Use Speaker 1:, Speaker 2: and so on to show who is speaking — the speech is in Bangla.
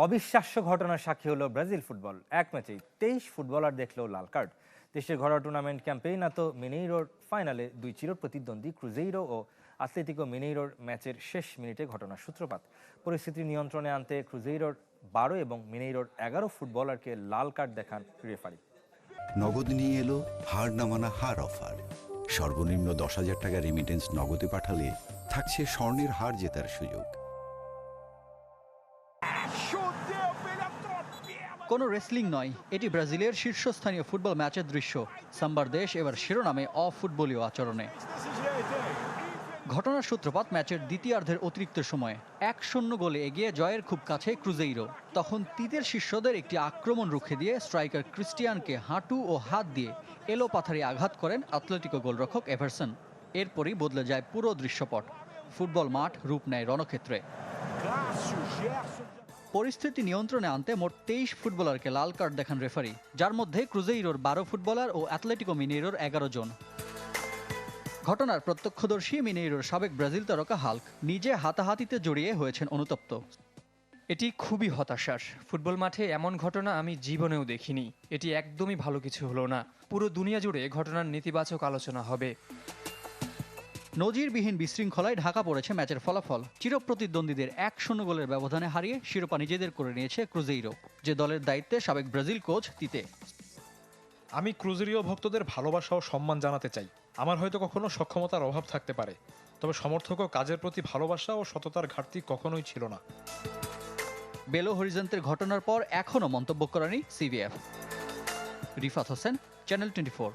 Speaker 1: অবিশ্বাস্য ঘটনার সাক্ষী হলো ব্রাজিল ফুটবল। এক ম্যাচেই 23 ফুটবলার দেখলো লাল কার্ড। দেশের ঘরোয়া টুর্নামেন্ট ক্যাম্পেইনাতো মিনেইরোর ফাইনালে দুই চিরপ্রতিদ্বন্দ্বী ক্রুজেইরো ও আতলেতিকো মিনেইরোর ম্যাচের শেষ মিনিটে ঘটনার সূত্রপাত। পরিস্থিতি নিয়ন্ত্রণে আনতে ক্রুজেইরোর 12 এবং মিনেইরোর 11 ফুটবলারকে লাল কার্ড দেখান রেফারি।
Speaker 2: নগদ নিয়ে এলো হার না মানা হার অফার। সর্বনিম্ন 10,000 টাকা রেমিটেন্স নগদে পাঠালে থাকছে স্বর্ণের হার জেতার সুযোগ।
Speaker 3: কোনো রেসলিং নয়, এটি ব্রাজিলের শীর্ষস্থানীয় ফুটবল ম্যাচের দৃশ্য। সাম্বার দেশ এবার শিরোনামে অফুটবলীয় আচরণে। ঘটনার সূত্রপাত ম্যাচের দ্বিতীয়ার্ধের অতিরিক্ত সময়ে 1-0 গোলে এগিয়ে জয়ের খুব কাছে ক্রুজেইরো। তখন তীরের শিষ্যদের একটি আক্রমণ রুখে দিয়ে স্ট্রাইকার ক্রিস্টিয়ানকে হাঁটু ও হাত দিয়ে এলোপাথারি আঘাত করেন আতলেতিকো গোলরক্ষক এভারসন। এরপরই বদলে যায় পুরো দৃশ্যপট। ফুটবল মাঠ রূপ নেয় রণক্ষেত্রে। পরিস্থিতি নিয়ন্ত্রণে আনতে মোট 23 ফুটবলারকে লাল কার্ড দেখান রেফারি, যার মধ্যে ক্রুজেইরোর 12 ফুটবলার ও আতলেতিকো মিনেইরোর 11 জন। ঘটনার প্রত্যক্ষদর্শী মিনেইরোর সাবেক ব্রাজিল তারকা হাল্ক নিজে হাতাহাতিতে জড়িয়ে হয়েছেন অনুতপ্ত।
Speaker 4: এটি খুবই হতাশার। ফুটবল মাঠে এমন ঘটনা আমি জীবনেও দেখিনি। এটি একদমই ভালো কিছু হলো না। পুরো দুনিয়া জুড়ে ঘটনার নেতিবাচক আলোচনা হবে।
Speaker 3: নজিরবিহীন বিশৃঙ্খলায় ঢাকা পড়েছে ম্যাচের ফলাফল। চিরপ্রতিদ্বন্দ্বীদের 1-0 গোলের ব্যবধানে হারিয়ে শিরোপা নিজেদের করে নিয়েছে ক্রুজেইরো, যে দলের দায়িত্বে সাবেক ব্রাজিল কোচ তিতে।
Speaker 5: আমি ক্রুজেরিও ভক্তদের ভালোবাসা ও সম্মান জানাতে চাই। আমার হয়তো কখনো সক্ষমতার অভাব থাকতে পারে, তবে সমর্থক ও কাজের প্রতি ভালোবাসা ও সততার ঘাটতি কখনোই ছিল না।
Speaker 3: বেলো হরিজন্তের ঘটনার পর এখনও মন্তব্য করেনি সিবিএফ। রিফাত হোসেন, চ্যানেল 24।